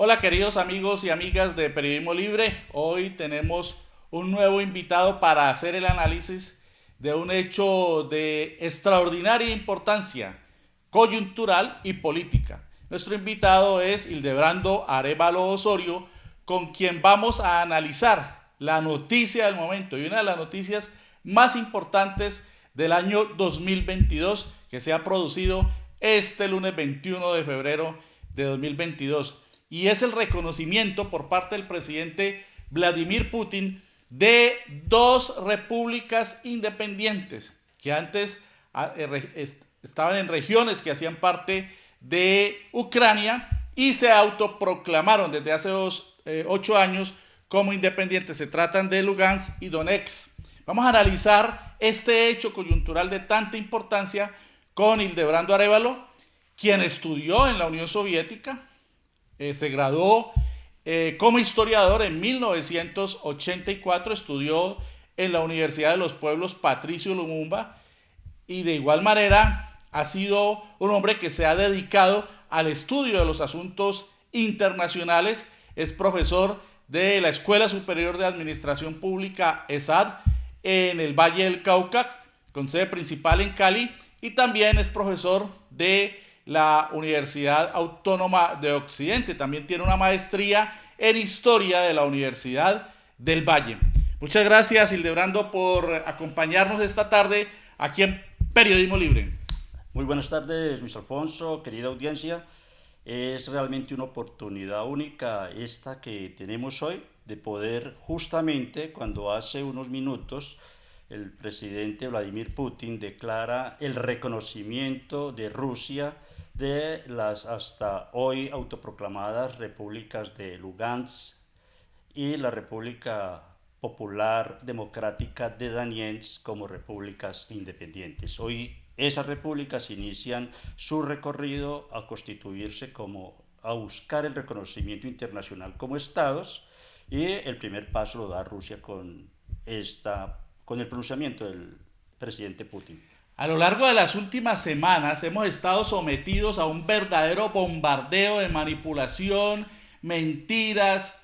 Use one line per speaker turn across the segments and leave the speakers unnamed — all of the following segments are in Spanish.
Hola queridos amigos y amigas de Periodismo Libre, hoy tenemos un nuevo invitado para hacer el análisis de un hecho de extraordinaria importancia coyuntural y política. Nuestro invitado es Hildebrando Arévalo Osorio, con quien vamos a analizar la noticia del momento y una de las noticias más importantes del año 2022 que se ha producido este lunes 21 de febrero de 2022, y es el reconocimiento por parte del presidente Vladimir Putin de dos repúblicas independientes que antes estaban en regiones que hacían parte de Ucrania y se autoproclamaron desde hace 8 años como independientes. Se tratan de Lugansk y Donetsk. Vamos a analizar este hecho coyuntural de tanta importancia con Hildebrando Arévalo, quien estudió en la Unión Soviética, se graduó como historiador en 1984, estudió en la Universidad de los Pueblos Patricio Lumumba y de igual manera ha sido un hombre que se ha dedicado al estudio de los asuntos internacionales. Es profesor de la Escuela Superior de Administración Pública ESAD en el Valle del Cauca, con sede principal en Cali, y también es profesor de la Universidad Autónoma de Occidente. También tiene una maestría en Historia de la Universidad del Valle. Muchas gracias, Hildebrando, por acompañarnos esta tarde aquí en Periodismo Libre.
Muy buenas tardes, Luis Alfonso, querida audiencia. Es realmente una oportunidad única esta que tenemos hoy de poder, justamente cuando hace unos minutos el presidente Vladimir Putin declara el reconocimiento de Rusia de las hasta hoy autoproclamadas repúblicas de Lugansk y la República Popular Democrática de Donetsk como repúblicas independientes. Hoy esas repúblicas inician su recorrido a constituirse a buscar el reconocimiento internacional como estados, y el primer paso lo da Rusia con el pronunciamiento del presidente Putin.
A lo largo de las últimas semanas hemos estado sometidos a un verdadero bombardeo de manipulación, mentiras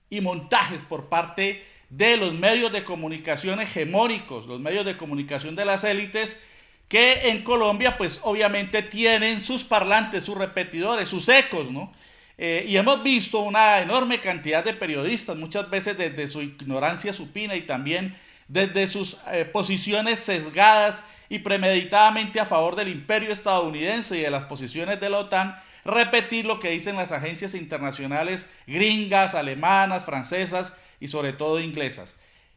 y montajes por parte de los medios de comunicación hegemónicos, los medios de comunicación de las élites, que en Colombia pues obviamente tienen sus parlantes, sus repetidores, sus ecos, ¿no? Y hemos visto una enorme cantidad de periodistas, muchas veces desde su ignorancia supina y también desde sus posiciones sesgadas y premeditadamente a favor del imperio estadounidense y de las posiciones de la OTAN, repetir lo que dicen las agencias internacionales gringas, alemanas, francesas y sobre todo inglesas.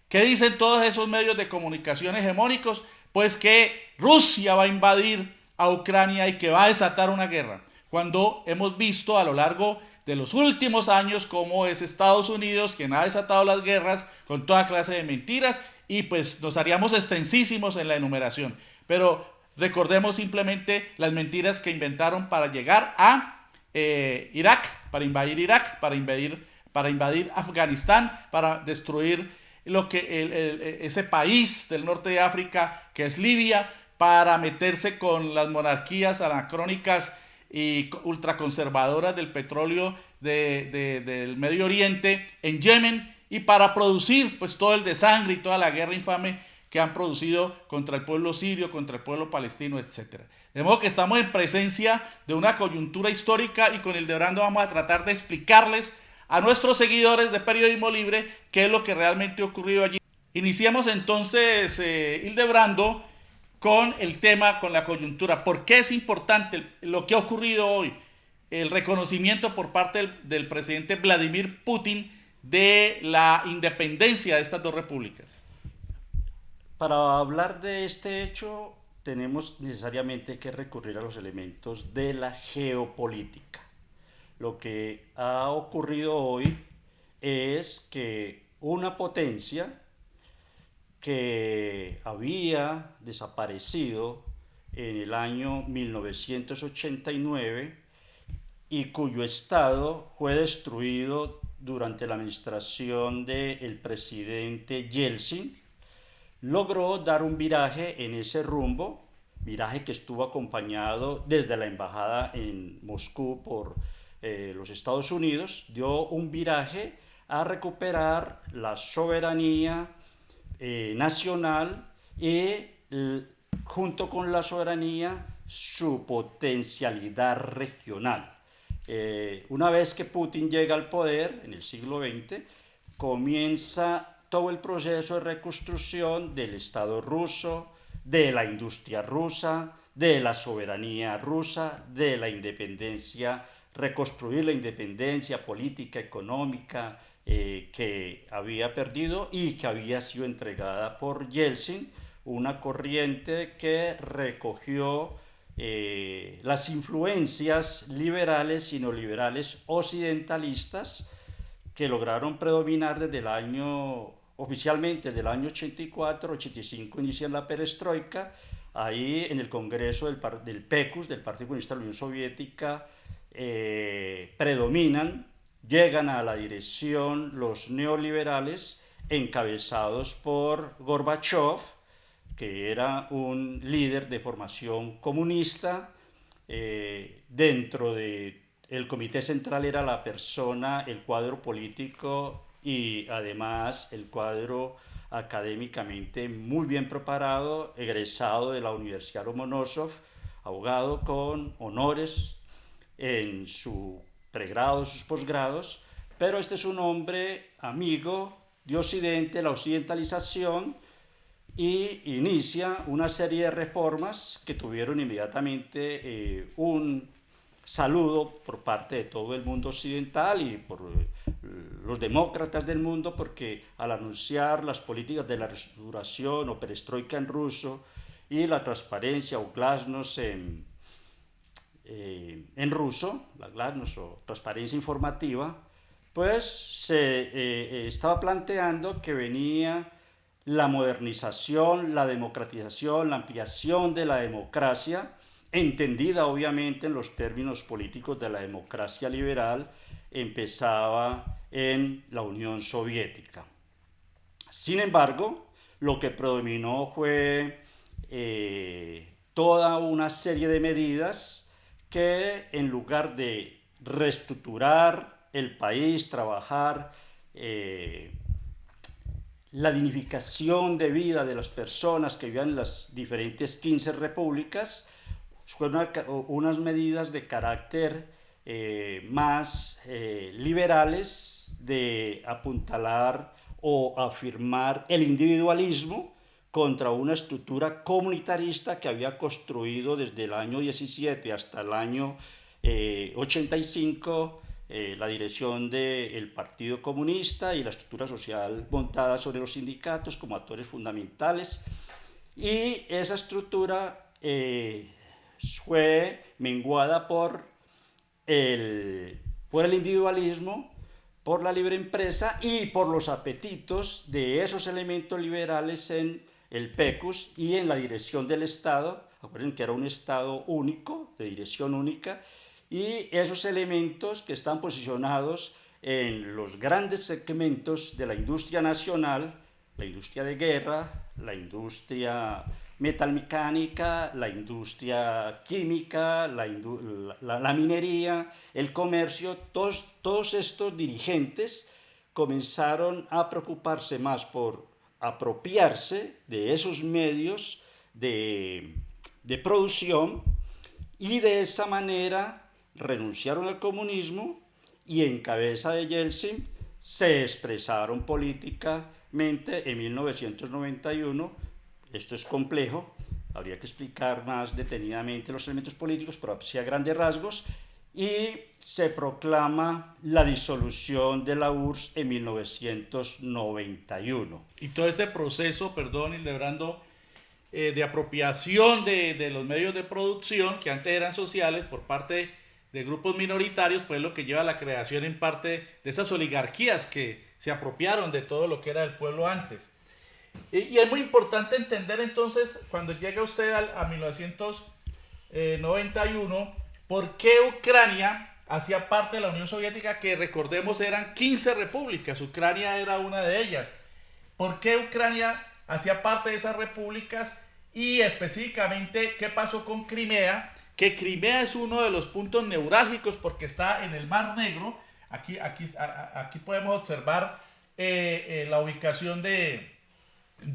¿Qué dicen todos esos medios de comunicación hegemónicos? Pues que Rusia va a invadir a Ucrania y que va a desatar una guerra, cuando hemos visto a lo largo de los últimos años cómo es Estados Unidos quien ha desatado las guerras con toda clase de mentiras, y pues nos haríamos extensísimos en la enumeración. Pero recordemos simplemente las mentiras que inventaron para llegar a Irak, para invadir Afganistán, para destruir ese país del norte de África que es Libia, para meterse con las monarquías anacrónicas y ultraconservadoras del petróleo del Medio Oriente en Yemen, y para producir pues todo el desangre y toda la guerra infame que han producido contra el pueblo sirio, contra el pueblo palestino, etcétera. De modo que estamos en presencia de una coyuntura histórica, y con Hildebrando vamos a tratar de explicarles a nuestros seguidores de Periodismo Libre qué es lo que realmente ha ocurrido allí. Iniciamos entonces, Hildebrando, con el tema, con la coyuntura. ¿Por qué es importante lo que ha ocurrido hoy? El reconocimiento por parte del presidente Vladimir Putin de la independencia de estas dos repúblicas.
Para hablar de este hecho, tenemos necesariamente que recurrir a los elementos de la geopolítica. Lo que ha ocurrido hoy es que una potencia que había desaparecido en el año 1989 y cuyo estado fue destruido durante la administración del presidente Yeltsin, logró dar un viraje en ese rumbo, viraje que estuvo acompañado desde la embajada en Moscú por los Estados Unidos, dio un viraje a recuperar la soberanía nacional y junto con la soberanía su potencialidad regional. Una vez que Putin llega al poder en el siglo XX, comienza todo el proceso de reconstrucción del Estado ruso, de la industria rusa, de la soberanía rusa, de la independencia, reconstruir la independencia política, económica que había perdido y que había sido entregada por Yeltsin, una corriente que recogió las influencias liberales y neoliberales occidentalistas que lograron predominar desde el año, oficialmente desde el año 84, 85 inicia la perestroika, ahí en el Congreso del PECUS, del Partido Comunista de la Unión Soviética, predominan, llegan a la dirección los neoliberales encabezados por Gorbachev, que era un líder de formación comunista. Dentro del comité central era la persona, el cuadro político y además el cuadro académicamente muy bien preparado, egresado de la Universidad Lomonosov, abogado con honores en su pregrado, sus posgrados, pero este es un hombre amigo de Occidente, la occidentalización, y inicia una serie de reformas que tuvieron inmediatamente un saludo por parte de todo el mundo occidental y por los demócratas del mundo, porque al anunciar las políticas de la reestructuración o perestroika en ruso y la transparencia o glasnost en ruso, la glasnost o transparencia informativa, pues se estaba planteando que venía la modernización, la democratización, la ampliación de la democracia, entendida obviamente en los términos políticos de la democracia liberal, empezaba en la Unión Soviética. Sin embargo, lo que predominó fue toda una serie de medidas que, en lugar de reestructurar el país, trabajar la dignificación de vida de las personas que vivían en las diferentes 15 repúblicas, fueron unas medidas de carácter más liberales, de apuntalar o afirmar el individualismo contra una estructura comunitarista que había construido desde el año 17 hasta el año 85 la dirección del Partido Comunista y la estructura social montada sobre los sindicatos como actores fundamentales. Y esa estructura fue menguada por el individualismo, por la libre empresa y por los apetitos de esos elementos liberales en el PECUS y en la dirección del Estado. Acuérdense que era un Estado único, de dirección única, y esos elementos que están posicionados en los grandes segmentos de la industria nacional, la industria de guerra, la industria metalmecánica, la industria química, la minería, el comercio, todos estos dirigentes comenzaron a preocuparse más por apropiarse de esos medios de producción y de esa manera renunciaron al comunismo y en cabeza de Yeltsin se expresaron políticamente en 1991. Esto es complejo, habría que explicar más detenidamente los elementos políticos, pero así a grandes rasgos, y se proclama la disolución de la URSS en 1991.
Y todo ese proceso, perdón, Hildebrando, de apropiación de los medios de producción que antes eran sociales por parte de grupos minoritarios, pues lo que lleva a la creación en parte de esas oligarquías que se apropiaron de todo lo que era el pueblo antes. Y es muy importante entender entonces, cuando llega usted a 1991, por qué Ucrania hacía parte de la Unión Soviética, que recordemos eran 15 repúblicas, Ucrania era una de ellas. ¿Por qué Ucrania hacía parte de esas repúblicas? Y específicamente, ¿qué pasó con Crimea? que Crimea es uno de los puntos neurálgicos porque está en el Mar Negro. Aquí podemos observar la ubicación de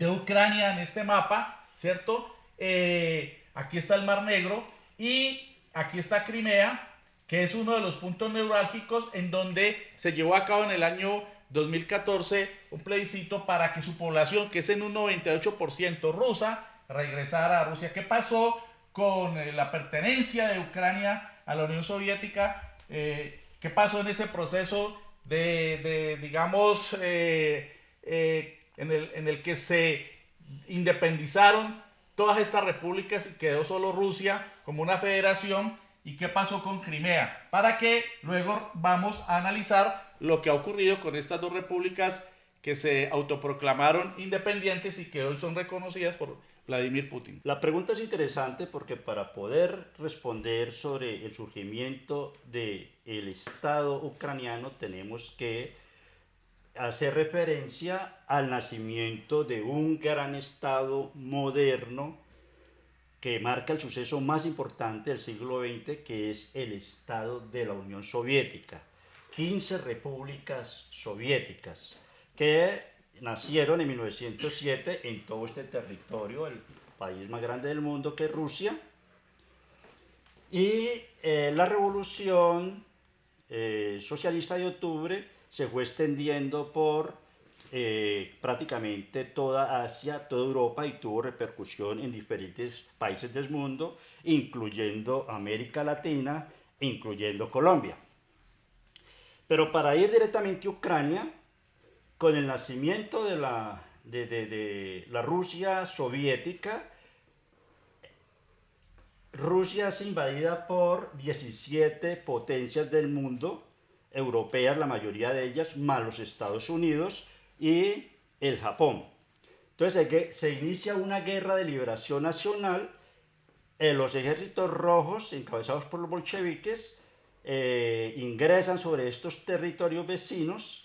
Ucrania en este mapa, ¿cierto? Aquí está el Mar Negro y aquí está Crimea, que es uno de los puntos neurálgicos en donde se llevó a cabo en el año 2014 un plebiscito para que su población, que es en un 98% rusa, regresara a Rusia. ¿Qué pasó con la pertenencia de Ucrania a la Unión Soviética? ¿Qué pasó en ese proceso digamos, en el que se independizaron todas estas repúblicas y quedó solo Rusia como una federación? ¿Y qué pasó con Crimea? Para que luego vamos a analizar lo que ha ocurrido con estas dos repúblicas que se autoproclamaron independientes y que hoy son reconocidas por Vladimir Putin.
La pregunta es interesante porque para poder responder sobre el surgimiento del Estado ucraniano tenemos que hacer referencia al nacimiento de un gran Estado moderno que marca el suceso más importante del siglo XX, que es el Estado de la Unión Soviética. 15 repúblicas soviéticas que nacieron en 1907 en todo este territorio, el país más grande del mundo que es Rusia. Y la revolución socialista de octubre se fue extendiendo por prácticamente toda Asia, toda Europa, y tuvo repercusión en diferentes países del mundo, incluyendo América Latina, incluyendo Colombia. Pero para ir directamente a Ucrania, con el nacimiento de la Rusia soviética, Rusia es invadida por 17 potencias del mundo, europeas la mayoría de ellas, más los Estados Unidos y el Japón. Entonces se inicia una guerra de liberación nacional. Los ejércitos rojos, encabezados por los bolcheviques, ingresan sobre estos territorios vecinos.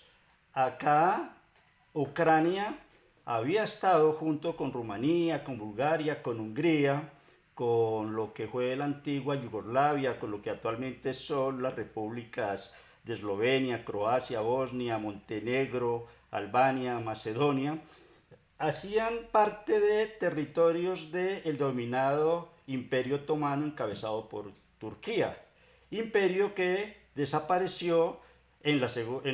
Acá Ucrania había estado junto con Rumanía, con Bulgaria, con Hungría, con lo que fue la antigua Yugoslavia, con lo que actualmente son las repúblicas de Eslovenia, Croacia, Bosnia, Montenegro, Albania, Macedonia, hacían parte de territorios del dominado Imperio Otomano encabezado por Turquía, imperio que desapareció en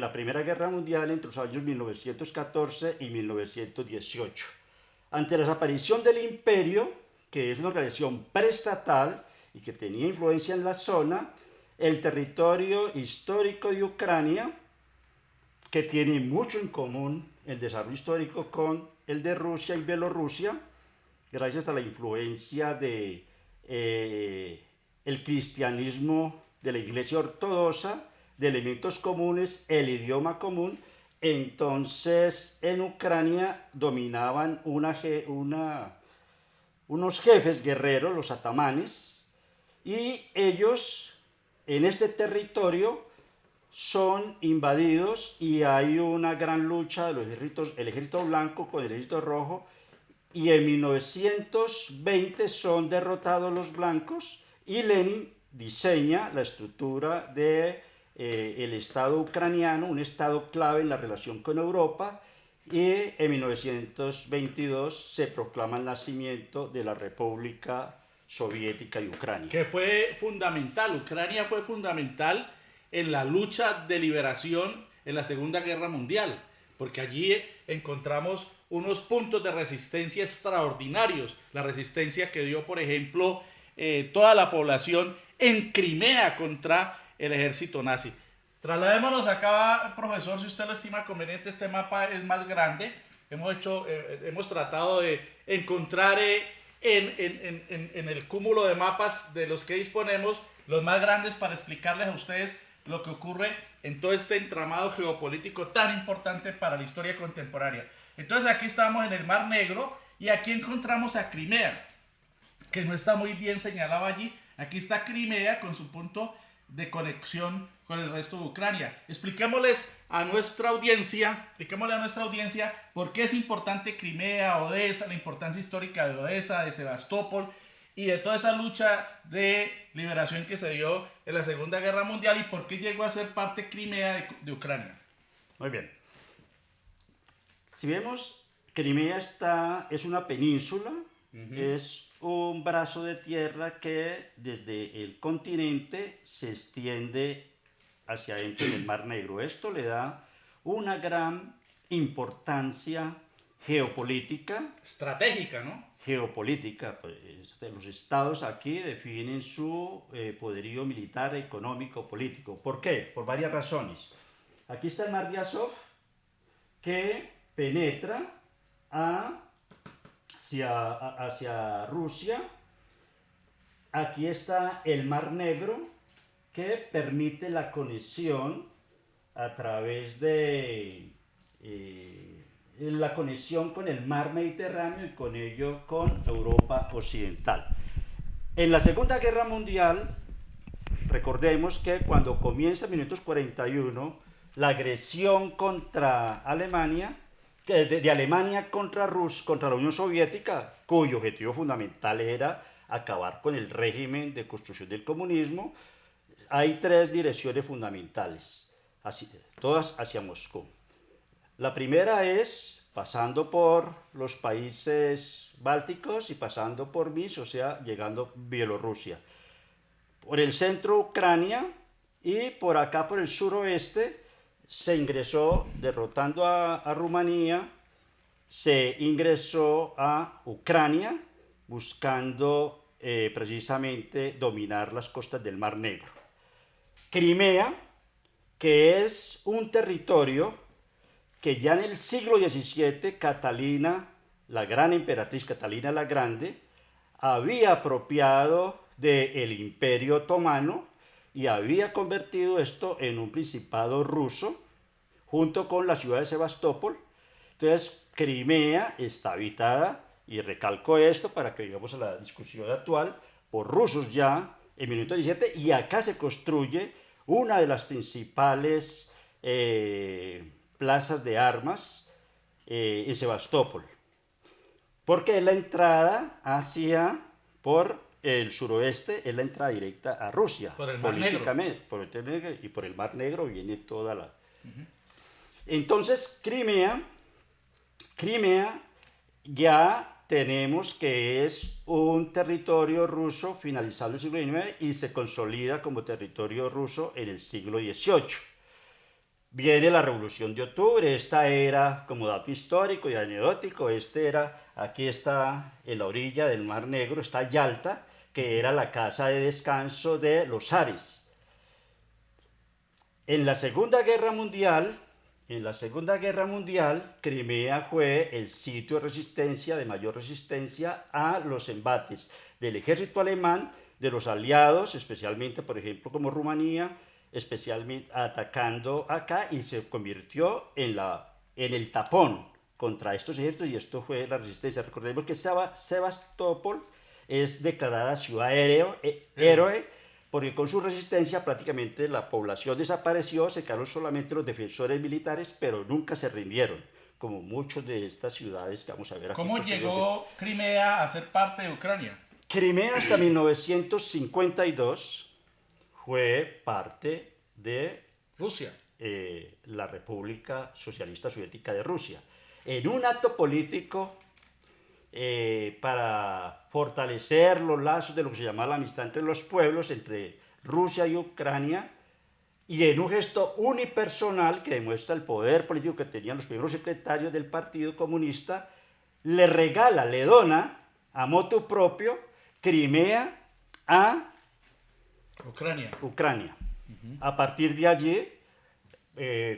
la Primera Guerra Mundial entre los años 1914 y 1918. Ante la desaparición del imperio, que es una organización preestatal y que tenía influencia en la zona, el territorio histórico de Ucrania, que tiene mucho en común el desarrollo histórico con el de Rusia y Bielorrusia, gracias a la influencia de el cristianismo de la Iglesia Ortodoxa, de elementos comunes, el idioma común. Entonces en Ucrania dominaban unos jefes guerreros, los atamanes, y ellos en este territorio son invadidos y hay una gran lucha de los ejércitos, el ejército blanco con el ejército rojo, y en 1920 son derrotados los blancos y Lenin diseña la estructura de el Estado ucraniano, un Estado clave en la relación con Europa, y en 1922 se proclama el nacimiento de la República Soviética de Ucrania.
Que fue fundamental, Ucrania fue fundamental en la lucha de liberación en la Segunda Guerra Mundial, porque allí encontramos unos puntos de resistencia extraordinarios, la resistencia que dio, por ejemplo, toda la población en Crimea contra el ejército nazi. Trasladémonos acá, profesor, si usted lo estima conveniente. Este mapa es más grande. Hemos tratado de encontrar en el cúmulo de mapas de los que disponemos los más grandes para explicarles a ustedes lo que ocurre en todo este entramado geopolítico tan importante para la historia contemporánea. Entonces aquí estamos en el Mar Negro y aquí encontramos a Crimea, que no está muy bien señalado allí. Aquí está Crimea con su punto de conexión con el resto de Ucrania. Expliquémosle a nuestra audiencia por qué es importante Crimea, Odesa, la importancia histórica de Odesa, de Sebastopol, y de toda esa lucha de liberación que se dio en la Segunda Guerra Mundial y por qué llegó a ser parte Crimea de Ucrania.
Muy bien. Si vemos, Crimea es una península, es un brazo de tierra que desde el continente se extiende hacia adentro del Mar Negro. Esto le da una gran importancia geopolítica.
Estratégica, ¿no?
Geopolítica, pues, los estados aquí definen su poderío militar, económico, político. ¿Por qué? Por varias razones. Aquí está el Mar de Azov, que penetra hacia Rusia. Aquí está el Mar Negro, que permite la conexión a través de la conexión con el mar Mediterráneo y con ello con Europa Occidental. En la Segunda Guerra Mundial, recordemos que cuando comienza en 1941 la agresión contra Alemania, de Alemania contra la Unión Soviética, cuyo objetivo fundamental era acabar con el régimen de construcción del comunismo, hay tres direcciones fundamentales, todas hacia Moscú. La primera es pasando por los países bálticos y pasando por Minsk, o sea, llegando a Bielorrusia. Por el centro Ucrania y por acá por el suroeste se ingresó derrotando a Rumanía, se ingresó a Ucrania buscando precisamente dominar las costas del Mar Negro. Crimea, que es un territorio que ya en el siglo XVII Catalina, la gran emperatriz Catalina la Grande, había apropiado del Imperio Otomano y había convertido esto en un principado ruso, junto con la ciudad de Sebastopol. Entonces, Crimea está habitada, y recalco esto para que llegamos a la discusión actual, por rusos ya en 1917, y acá se construye una de las principales plazas de armas en Sebastopol, porque es la entrada por el suroeste, es la entrada directa a Rusia,
por el Mar Negro.
Y por el Mar Negro viene toda la... Entonces, Crimea ya tenemos que es un territorio ruso finalizando el siglo XIX y se consolida como territorio ruso en el siglo XVIII. Viene la Revolución de Octubre, esta era, como dato histórico y anecdótico, aquí está en la orilla del Mar Negro, está Yalta, que era la casa de descanso de los zares. En la Segunda Guerra Mundial, Crimea fue el sitio de resistencia, de mayor resistencia a los embates del ejército alemán, de los aliados, especialmente, por ejemplo, como Rumanía, especialmente atacando acá, y se convirtió en el tapón contra estos ejércitos, y esto fue la resistencia. Recordemos que Sebastopol es declarada ciudad héroe, porque con su resistencia prácticamente la población desapareció, se quedaron solamente los defensores militares, pero nunca se rindieron, como muchas de estas ciudades que vamos a ver aquí.
¿Cómo llegó Crimea a ser parte de Ucrania?
Crimea hasta 1952 fue parte de
Rusia,
la República Socialista Soviética de Rusia. En un acto político para fortalecer los lazos de lo que se llamaba la amistad entre los pueblos, entre Rusia y Ucrania, y en un gesto unipersonal que demuestra el poder político que tenían los primeros secretarios del Partido Comunista, le dona a motu propio Crimea a Ucrania. A partir de allí,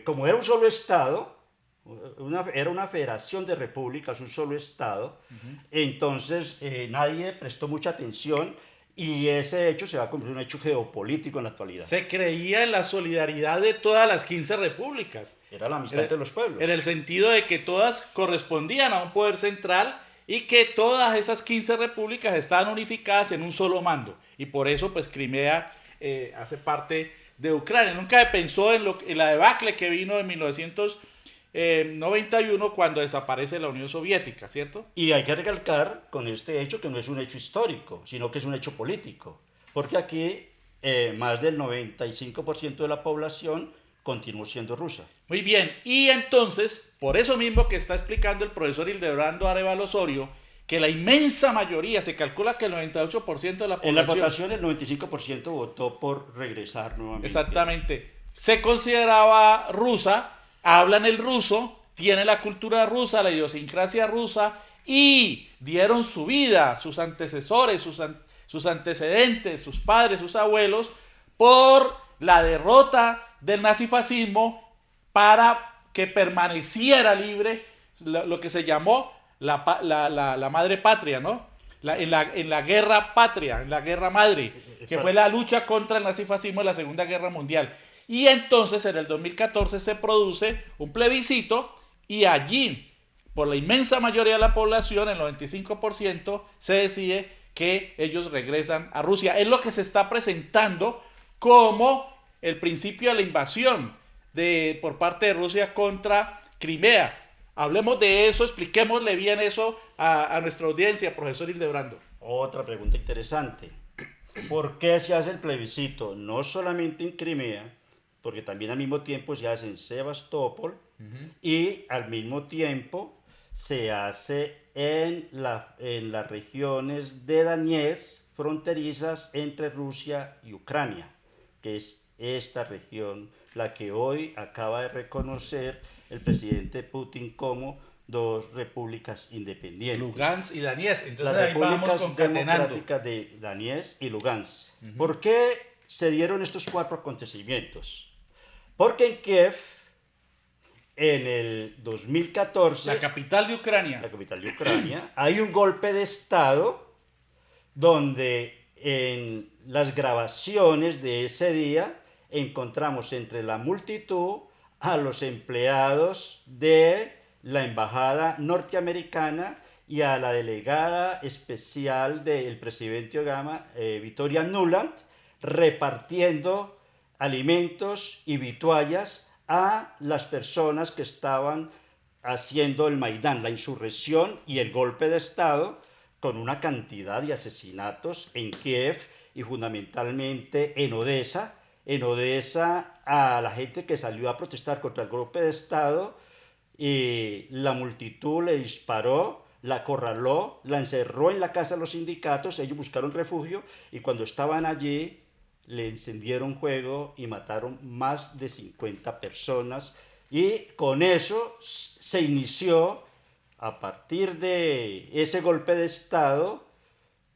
como era un solo Estado, era una federación de repúblicas, un solo Estado, entonces nadie prestó mucha atención y ese hecho se va a convertir en un hecho geopolítico en la actualidad.
Se creía en la solidaridad de todas las 15 repúblicas.
Era la amistad entre los pueblos.
En el sentido de que todas correspondían a un poder central y que todas esas 15 repúblicas estaban unificadas en un solo mando. Y por eso, pues, Crimea hace parte de Ucrania. Nunca se pensó en la debacle que vino en 1914 91 cuando desaparece la Unión Soviética, ¿cierto?
Y hay que recalcar con este hecho que no es un hecho histórico, sino que es un hecho político, porque aquí más del 95% de la población continuó siendo rusa.
Muy bien, y entonces, por eso mismo que está explicando el profesor Hildebrando Arevalo Osorio, que la inmensa mayoría, se calcula que el 98% de la
En la
población,
votación el 95% votó por regresar nuevamente.
exactamente, se consideraba rusa, hablan el ruso, tienen la cultura rusa, la idiosincrasia rusa, y dieron su vida, sus antecesores, sus antecedentes, sus padres, sus abuelos, por la derrota del nazifascismo para que permaneciera libre lo que se llamó la madre patria, ¿no? En la guerra patria, en la guerra madre, que fue la lucha contra el nazifascismo en la Segunda Guerra Mundial. Y entonces en el 2014 se produce un plebiscito y allí, por la inmensa mayoría de la población, el 95%, se decide que ellos regresan a Rusia. Es lo que se está presentando como el principio de la invasión por parte de Rusia contra Crimea. Hablemos de eso, expliquémosle bien eso a nuestra audiencia, profesor Hildebrando.
Otra pregunta interesante. ¿Por qué se hace el plebiscito? No solamente en Crimea, porque también al mismo tiempo se hace en Sebastopol y al mismo tiempo se hace en las regiones de Donetsk, fronterizas entre Rusia y Ucrania, que es esta región la que hoy acaba de reconocer el presidente Putin como dos repúblicas independientes.
Lugansk y Donetsk. Entonces
Las
ahí vamos
repúblicas
concatenando.
democráticas de Donetsk y Lugansk. ¿Por qué se dieron estos cuatro acontecimientos? Porque en Kiev, en el 2014,
La capital de Ucrania.
la capital de Ucrania, hay un golpe de Estado donde en las grabaciones de ese día encontramos entre la multitud a los empleados de la embajada norteamericana y a la delegada especial del presidente Obama, Victoria Nuland, repartiendo alimentos y vituallas a las personas que estaban haciendo el Maidán, la insurrección y el golpe de Estado, con una cantidad de asesinatos en Kiev y fundamentalmente en Odessa. En Odessa, a la gente que salió a protestar contra el golpe de Estado, y la multitud le disparó, la acorraló, la encerró en la casa de los sindicatos, ellos buscaron refugio y cuando estaban allí le encendieron fuego y mataron más de 50 personas y con eso se inició, a partir de ese golpe de Estado,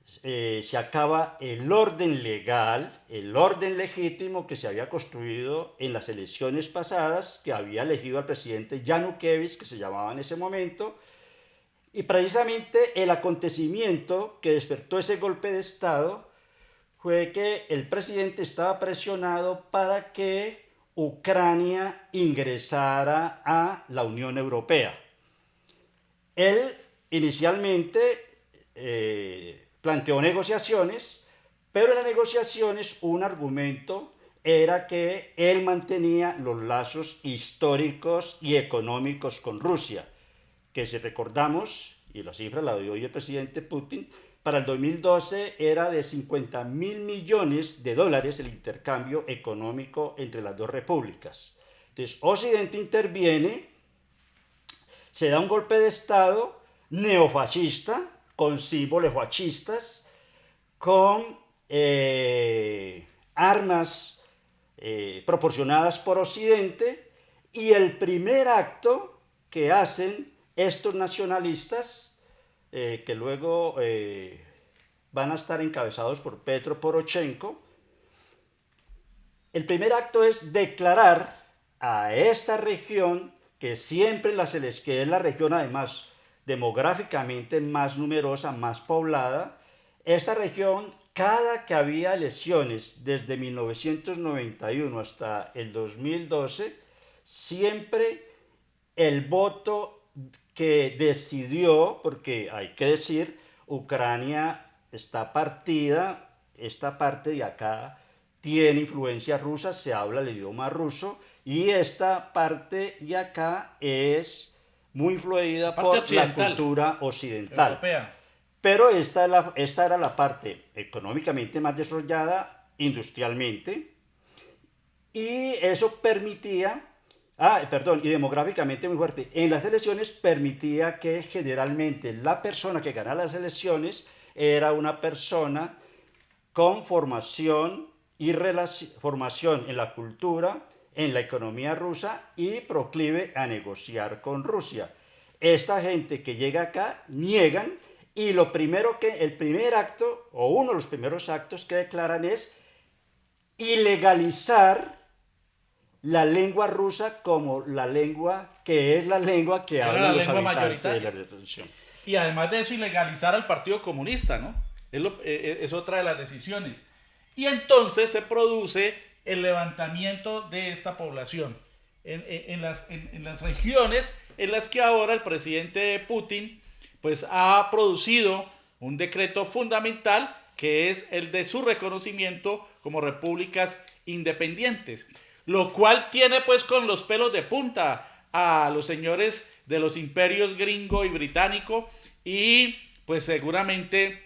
se acaba el orden legal, el orden legítimo que se había construido en las elecciones pasadas, que había elegido al presidente Yanukovych, que se llamaba en ese momento, y precisamente el acontecimiento que despertó ese golpe de Estado fue que el presidente estaba presionado para que Ucrania ingresara a la Unión Europea. Él inicialmente planteó negociaciones, pero en las negociaciones un argumento era que él mantenía los lazos históricos y económicos con Rusia, que si recordamos, y la cifra la dio hoy el presidente Putin, para el 2012 era de 50.000 millones de dólares el intercambio económico entre las dos repúblicas. Entonces, Occidente interviene, se da un golpe de Estado neofascista, con símbolos fascistas, con armas proporcionadas por Occidente, y el primer acto que hacen estos nacionalistas, que luego van a estar encabezados por Petro Poroshenko, el primer acto es declarar a esta región, que siempre que es la región además demográficamente más numerosa, más poblada, esta región, cada que había elecciones desde 1991 hasta el 2012, siempre el voto que decidió, porque hay que decir, Ucrania está partida, esta parte de acá tiene influencia rusa, se habla el idioma ruso, y esta parte de acá es muy influida por la cultura occidental.
Europea.
Pero esta era la parte económicamente más desarrollada, industrialmente, y eso permitía, y demográficamente muy fuerte. En las elecciones permitía que generalmente la persona que ganaba las elecciones era una persona con formación formación en la cultura, en la economía rusa y proclive a negociar con Rusia. Esta gente que llega acá niegan, y el primer acto, o uno de los primeros actos que declaran, es ilegalizar la lengua rusa como la lengua que es la lengua que hablan los habitantes de la región.
Y además de eso, ilegalizar al Partido Comunista, ¿no? Es otra de las decisiones. Y entonces se produce el levantamiento de esta población en las regiones en las que ahora el presidente Putin pues ha producido un decreto fundamental, que es el de su reconocimiento como repúblicas independientes, lo cual tiene pues con los pelos de punta a los señores de los imperios gringo y británico, y pues seguramente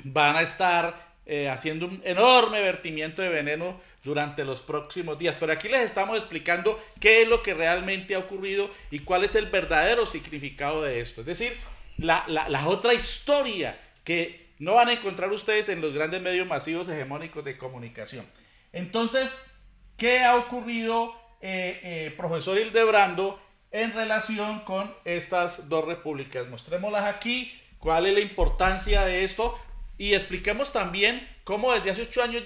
van a estar haciendo un enorme vertimiento de veneno durante los próximos días. Pero aquí les estamos explicando qué es lo que realmente ha ocurrido y cuál es el verdadero significado de esto. Es decir, la otra historia que no van a encontrar ustedes en los grandes medios masivos hegemónicos de comunicación. Entonces, ¿qué ha ocurrido, profesor Hildebrando, en relación con estas dos repúblicas? Mostrémoslas aquí, cuál es la importancia de esto, y expliquemos también cómo desde hace 8 años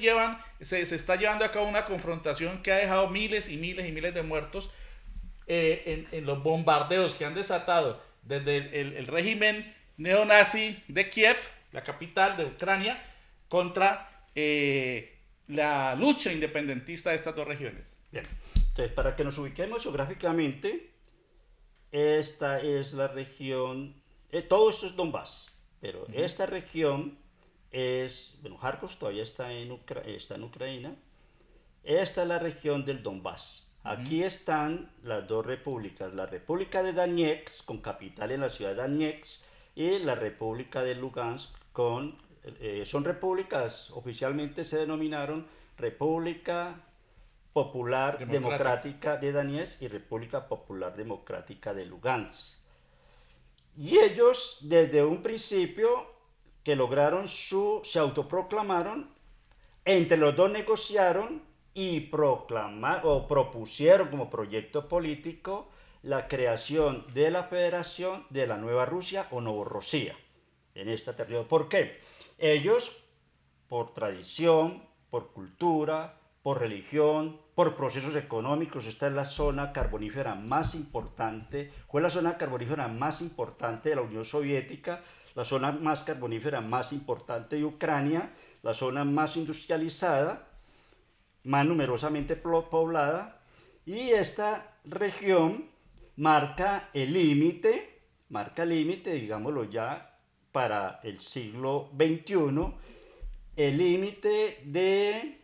se está llevando a cabo una confrontación que ha dejado miles y miles y miles de muertos en los bombardeos que han desatado desde el régimen neonazi de Kiev, la capital de Ucrania, contra la lucha independentista de estas dos regiones.
Bien, entonces para que nos ubiquemos geográficamente, esta es la región, todo esto es Donbass, pero esta región es, bueno, Kharkov todavía está en Ucrania, esta es la región del Donbass. Aquí están las dos repúblicas, la República de Donetsk, con capital en la ciudad de Donetsk, y la República de Lugansk, son repúblicas, oficialmente se denominaron República Popular Democrática de Donetsk y República Popular Democrática de Lugansk. Y ellos, desde un principio que se autoproclamaron, entre los dos negociaron y propusieron como proyecto político la creación de la Federación de la Nueva Rusia o Novorosía en esta territorio. ¿Por qué? Ellos, por tradición, por cultura, por religión, por procesos económicos, esta es la zona carbonífera más importante, fue la zona carbonífera más importante de la Unión Soviética, la zona más carbonífera más importante de Ucrania, la zona más industrializada, más numerosamente poblada, y esta región marca el límite, digámoslo ya, para el siglo XXI, el límite de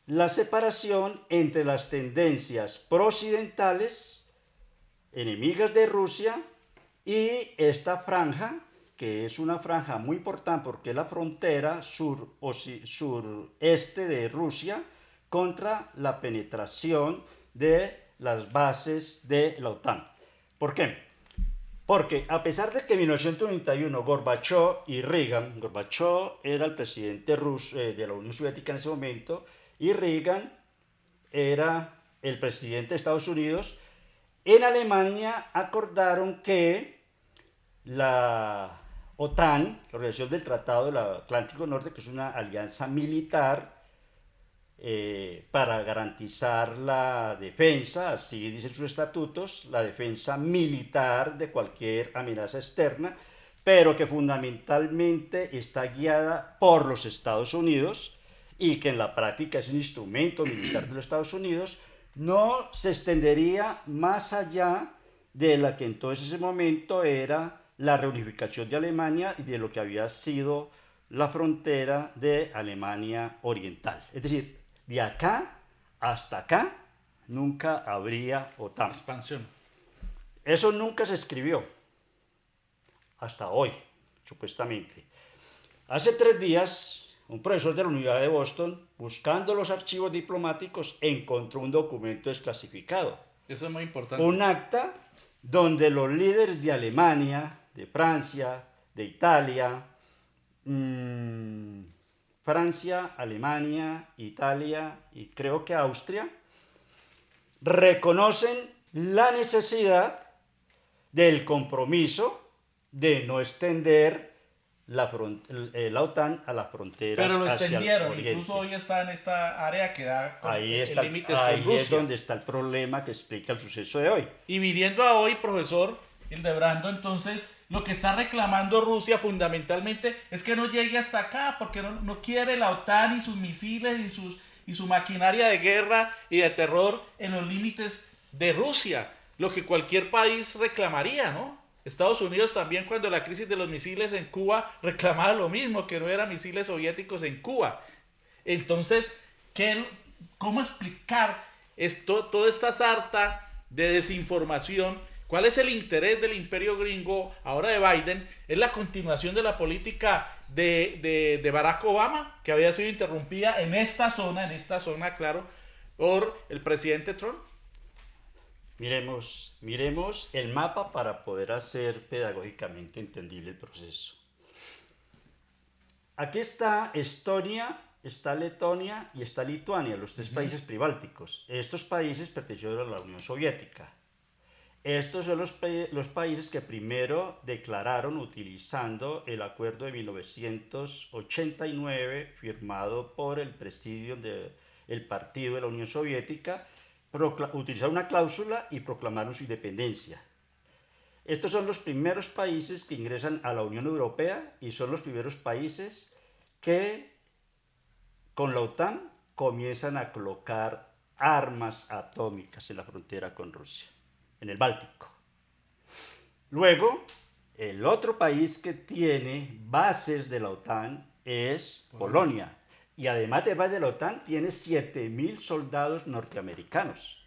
la separación entre las tendencias pro-occidentales, enemigas de Rusia, y esta franja, que es una franja muy importante porque es la frontera sureste de Rusia contra la penetración de las bases de la OTAN. ¿Por qué? Porque a pesar de que en 1991 Gorbachev y Reagan, Gorbachev era el presidente de la Unión Soviética en ese momento, y Reagan era el presidente de Estados Unidos, en Alemania acordaron que la OTAN, la Organización del Tratado del Atlántico Norte, que es una alianza militar para garantizar la defensa, así dicen sus estatutos, la defensa militar de cualquier amenaza externa, pero que fundamentalmente está guiada por los Estados Unidos y que en la práctica es un instrumento militar de los Estados Unidos, no se extendería más allá de la que entonces en ese momento era la reunificación de Alemania y de lo que había sido la frontera de Alemania Oriental. Es decir, de acá hasta acá nunca habría OTAN.
Expansión.
Eso nunca se escribió, hasta hoy, supuestamente. Hace 3 días, un profesor de la Universidad de Boston, buscando los archivos diplomáticos, encontró un documento desclasificado.
Eso es muy importante.
Un acta donde los líderes de Alemania, de Francia, de Italia, Francia, Alemania, Italia y creo que Austria, reconocen la necesidad del compromiso de no extender la OTAN a las fronteras
Pero lo
hacia el
extendieron,
oriente.
incluso hoy está en esta área que da
Ahí
el
está,
límites con
ahí
Rusia.
es donde está el problema que explica el suceso de hoy.
Y viniendo a hoy, profesor Hildebrando, entonces lo que está reclamando Rusia fundamentalmente es que no llegue hasta acá, porque no quiere la OTAN y sus misiles y su maquinaria de guerra y de terror en los límites de Rusia, lo que cualquier país reclamaría, ¿no? Estados Unidos también, cuando la crisis de los misiles en Cuba, reclamaba lo mismo, que no eran misiles soviéticos en Cuba. Entonces, ¿cómo explicar toda esta sarta de desinformación? ¿Cuál es el interés del imperio gringo ahora de Biden? ¿Es la continuación de la política de Barack Obama, que había sido interrumpida en esta zona, claro, por el presidente Trump?
Miremos el mapa para poder hacer pedagógicamente entendible el proceso. Aquí está Estonia, está Letonia y está Lituania, los 3 países pribálticos. Estos países pertenecieron a la Unión Soviética. Estos son los países que primero declararon utilizando el acuerdo de 1989 firmado por el presidio del partido de la Unión Soviética, utilizaron una cláusula y proclamaron su independencia. Estos son los primeros países que ingresan a la Unión Europea y son los primeros países que con la OTAN comienzan a colocar armas atómicas en la frontera con Rusia, en el Báltico. Luego, el otro país que tiene bases de la OTAN es Polonia. Y además de bases de la OTAN, tiene 7.000 soldados norteamericanos.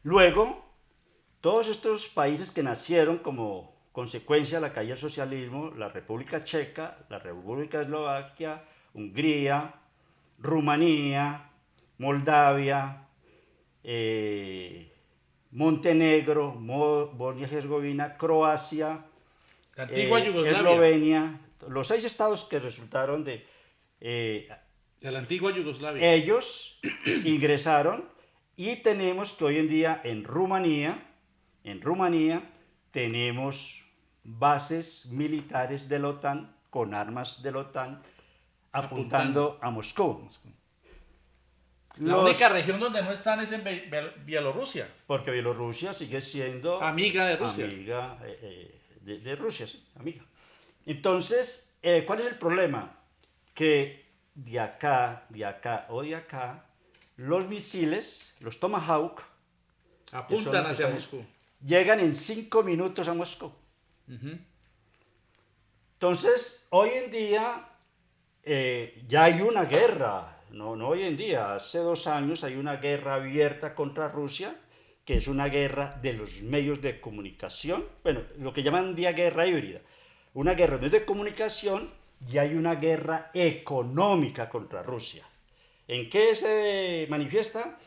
Luego, todos estos países que nacieron como consecuencia de la caída del socialismo, la República Checa, la República de Eslovaquia, Hungría, Rumanía, Moldavia, Montenegro, Bosnia y Herzegovina, Croacia,
Antigua Yugoslavia.
Eslovenia, los 6 estados que resultaron de
la antigua Yugoslavia.
Ellos ingresaron y tenemos que hoy en día en Rumanía tenemos bases militares de la OTAN con armas de la OTAN apuntando a Moscú.
La única región donde no están es en Bielorrusia.
Porque Bielorrusia sigue siendo
amiga de Rusia.
Amiga de Rusia, sí, amiga. Entonces, ¿cuál es el problema? Que de acá, los misiles, los Tomahawk,
apuntan hacia Moscú.
Llegan en 5 minutos a Moscú. Entonces, hoy en día ya hay una guerra. No hoy en día, hace 2 años hay una guerra abierta contra Rusia, que es una guerra de los medios de comunicación, bueno, lo que llaman día guerra híbrida, una guerra de medios de comunicación y hay una guerra económica contra Rusia. ¿En qué se manifiesta?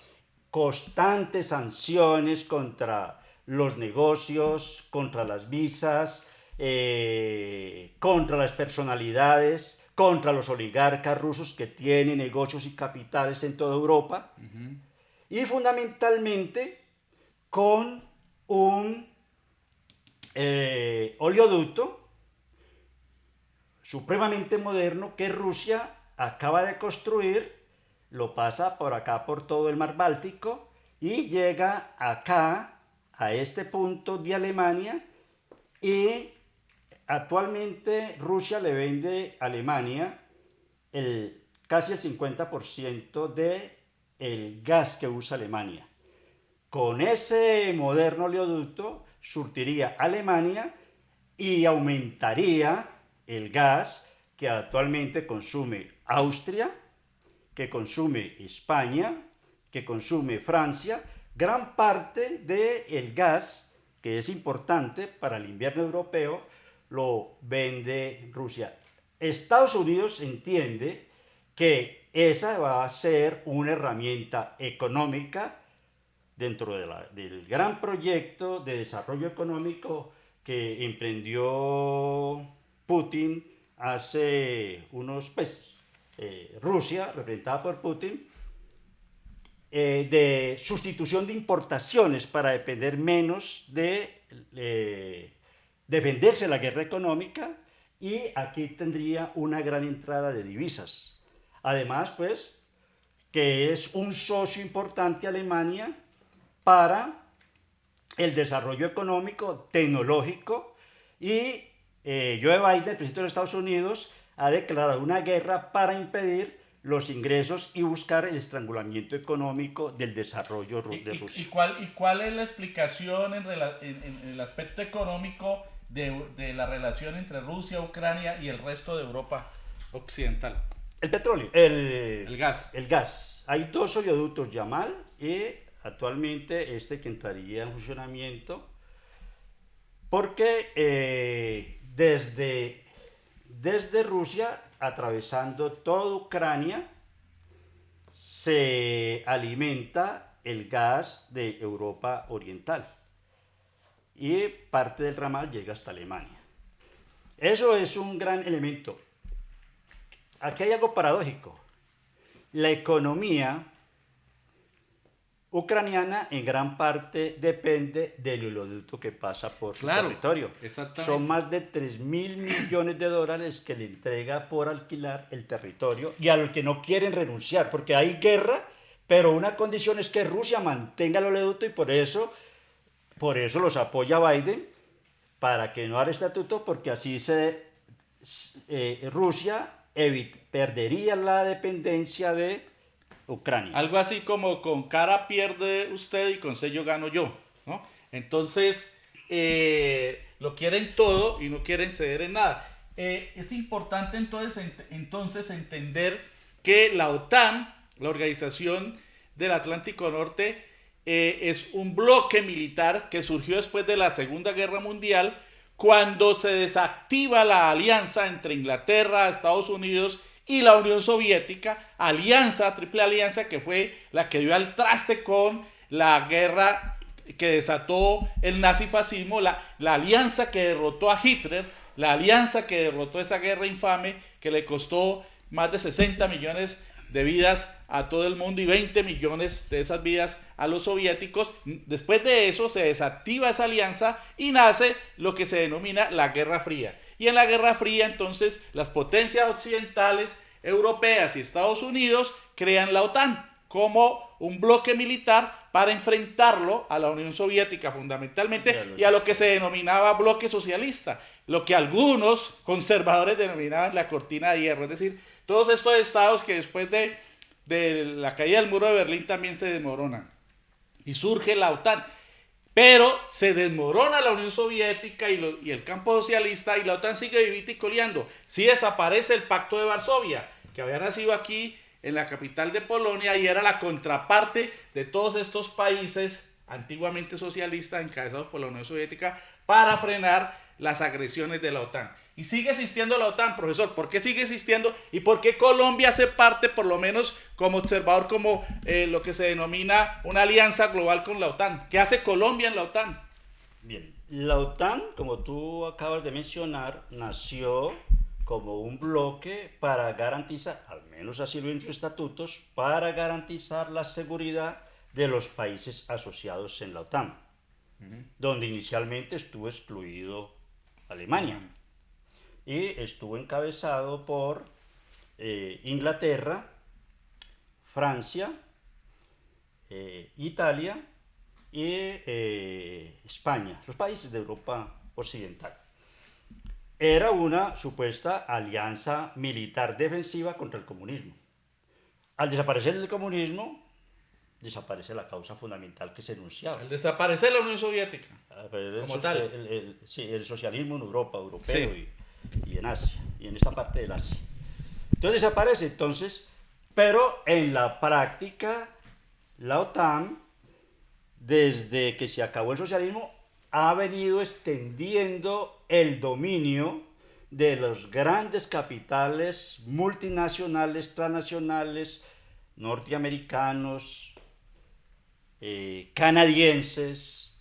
Constantes sanciones contra los negocios, contra las visas, contra las personalidades, contra los oligarcas rusos que tienen negocios y capitales en toda Europa, y fundamentalmente con un oleoducto supremamente moderno que Rusia acaba de construir, lo pasa por acá por todo el mar Báltico y llega acá a este punto de Alemania y actualmente Rusia le vende a Alemania casi el 50% del gas que usa Alemania. Con ese moderno oleoducto surtiría Alemania y aumentaría el gas que actualmente consume Austria, que consume España, que consume Francia. Gran parte del gas, que es importante para el invierno europeo, lo vende Rusia. Estados Unidos entiende que esa va a ser una herramienta económica dentro del gran proyecto de desarrollo económico que emprendió Putin hace unos, pues, Rusia, representada por Putin, de sustitución de importaciones para depender menos de defenderse la guerra económica, y aquí tendría una gran entrada de divisas. Además, pues, que es un socio importante Alemania para el desarrollo económico, tecnológico, y Joe Biden, el presidente de los Estados Unidos, ha declarado una guerra para impedir los ingresos y buscar el estrangulamiento económico del desarrollo de Rusia.
¿Cuál es la explicación en el aspecto económico de la relación entre Rusia, Ucrania y el resto de Europa occidental?
El petróleo,
El gas.
el gas. Hay dos oleoductos Yamal y actualmente este que entraría en funcionamiento porque desde Rusia, atravesando toda Ucrania, se alimenta el gas de Europa Oriental y parte del ramal llega hasta Alemania. Eso es un gran elemento. Aquí hay algo paradójico. La economía ucraniana en gran parte depende del oleoducto que pasa por su territorio. Son más de 3.000 millones de dólares que le entrega por alquilar el territorio y a los que no quieren renunciar, porque hay guerra, pero una condición es que Rusia mantenga el oleoducto y por eso los apoya Biden, para que no haga estatuto, porque así Rusia perdería la dependencia de Ucrania.
Algo así como con cara pierde usted y con sello gano yo, ¿no? Entonces, lo quieren todo y no quieren ceder en nada. Es importante entonces entender que la OTAN, la Organización del Atlántico Norte, es un bloque militar que surgió después de la Segunda Guerra Mundial, cuando se desactiva la alianza entre Inglaterra, Estados Unidos y la Unión Soviética, triple alianza, que fue la que dio al traste con la guerra que desató el nazifascismo, la alianza que derrotó a Hitler, la alianza que derrotó esa guerra infame que le costó más de 60 millones de vidas a todo el mundo y 20 millones de esas vidas a los soviéticos. Después de eso se desactiva esa alianza y nace lo que se denomina la Guerra Fría. Y en la Guerra Fría entonces las potencias occidentales, europeas y Estados Unidos crean la OTAN como un bloque militar para enfrentarlo a la Unión Soviética fundamentalmente y a lo que se denominaba bloque socialista, lo que algunos conservadores denominaban la cortina de hierro, es decir, todos estos estados que después de la caída del muro de Berlín también se desmoronan y surge la OTAN. Pero se desmorona la Unión Soviética y el campo socialista y la OTAN sigue vivita y coleando. Sí desaparece el Pacto de Varsovia, que había nacido aquí en la capital de Polonia y era la contraparte de todos estos países antiguamente socialistas encabezados por la Unión Soviética para frenar las agresiones de la OTAN. Y sigue existiendo la OTAN, profesor. ¿Por qué sigue existiendo? ¿Y por qué Colombia hace parte, por lo menos como observador, como lo que se denomina una alianza global con la OTAN? ¿Qué hace Colombia en la OTAN?
Bien, la OTAN, como tú acabas de mencionar, nació como un bloque para garantizar, al menos así lo en sus estatutos, para garantizar la seguridad de los países asociados en la OTAN, donde inicialmente estuvo excluido Alemania. Y estuvo encabezado por Inglaterra, Francia, Italia y España, los países de Europa Occidental. Era una supuesta alianza militar defensiva contra el comunismo. Al desaparecer el comunismo, desaparece la causa fundamental que se enunciaba.
El desaparecer la Unión Soviética.
Como
tal.
Sí, el socialismo en Europa, europeo
Sí.
y en Asia, y en esta parte del Asia. Entonces desaparece, pero en la práctica la OTAN, desde que se acabó el socialismo, ha venido extendiendo el dominio de los grandes capitales multinacionales, transnacionales, norteamericanos, canadienses,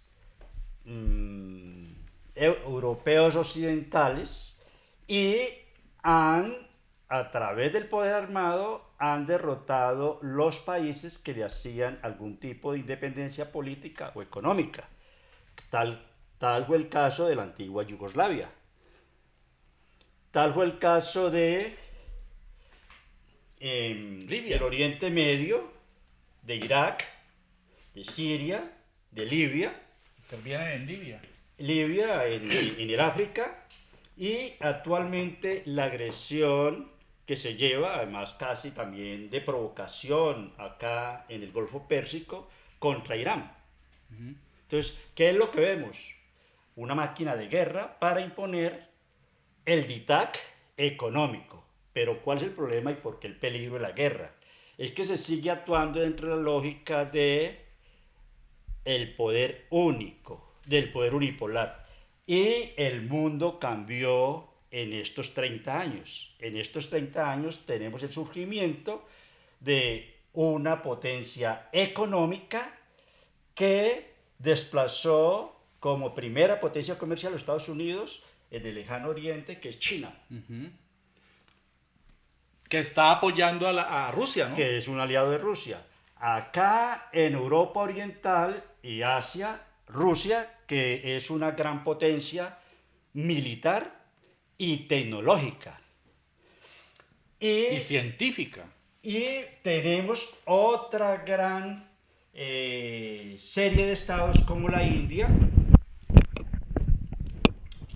europeos occidentales, y a través del poder armado, han derrotado los países que le hacían algún tipo de independencia política o económica. Tal fue el caso de la antigua Yugoslavia. Tal fue el caso de
Libia.
el Oriente Medio, de Irak, de Siria, de Libia.
También en Libia.
Libia en el África, y actualmente la agresión que se lleva, además casi también de provocación acá en el Golfo Pérsico, contra Irán. Entonces, ¿qué es lo que vemos? Una máquina de guerra para imponer el dictat económico. Pero ¿cuál es el problema y por qué el peligro de la guerra? Es que se sigue actuando dentro de la lógica de el poder único, del poder unipolar. Y el mundo cambió en estos 30 años. En estos 30 años tenemos el surgimiento de una potencia económica que desplazó como primera potencia comercial a los Estados Unidos en el lejano oriente, que es China.
Que está apoyando a Rusia, ¿no?
Que es un aliado de Rusia. Acá en Europa Oriental y Asia, Rusia, que es una gran potencia militar y tecnológica.
Y científica.
Y tenemos otra gran serie de estados como la India,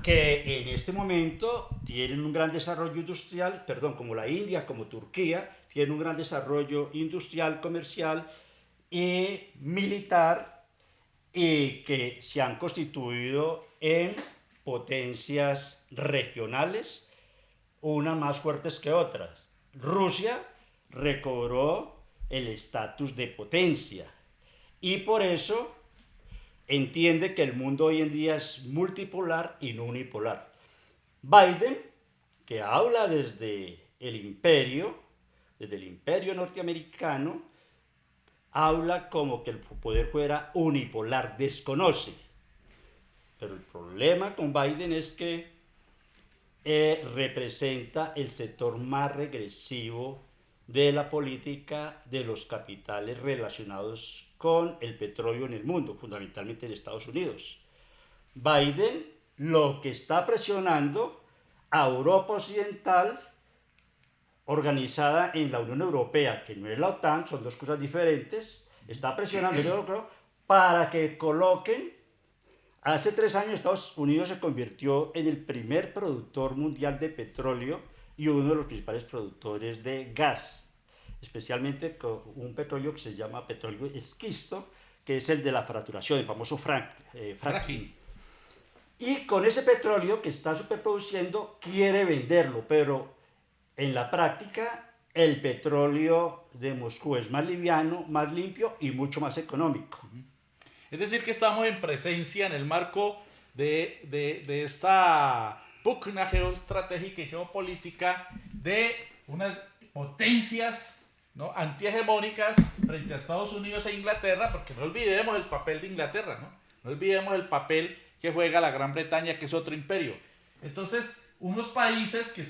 que en este momento tienen un gran desarrollo industrial, como la India, como Turquía, tienen un gran desarrollo industrial, comercial y militar, y que se han constituido en potencias regionales, unas más fuertes que otras. Rusia recobró el estatus de potencia, y por eso entiende que el mundo hoy en día es multipolar y no unipolar. Biden, que habla desde el imperio norteamericano, habla como que el poder fuera unipolar, desconoce. Pero el problema con Biden es que representa el sector más regresivo de la política de los capitales relacionados con el petróleo en el mundo, fundamentalmente en Estados Unidos. Biden lo que está presionando a Europa Occidental, organizada en la Unión Europea, que no es la OTAN, son dos cosas diferentes, está presionando a la Unión Europea para que coloquen. Hace 3 años Estados Unidos se convirtió en el primer productor mundial de petróleo y uno de los principales productores de gas, especialmente con un petróleo que se llama petróleo esquisto, que es el de la fracturación, el famoso fracking. Y con ese petróleo que está superproduciendo quiere venderlo, pero en la práctica el petróleo de Moscú es más liviano, más limpio y mucho más económico.
Es decir, que estamos en presencia en el marco de esta pugna geoestratégica y geopolítica de unas potencias, ¿no?, antihegemónicas frente a Estados Unidos e Inglaterra, porque no olvidemos el papel de Inglaterra, ¿no? No olvidemos el papel que juega la Gran Bretaña, que es otro imperio. Entonces, unos países que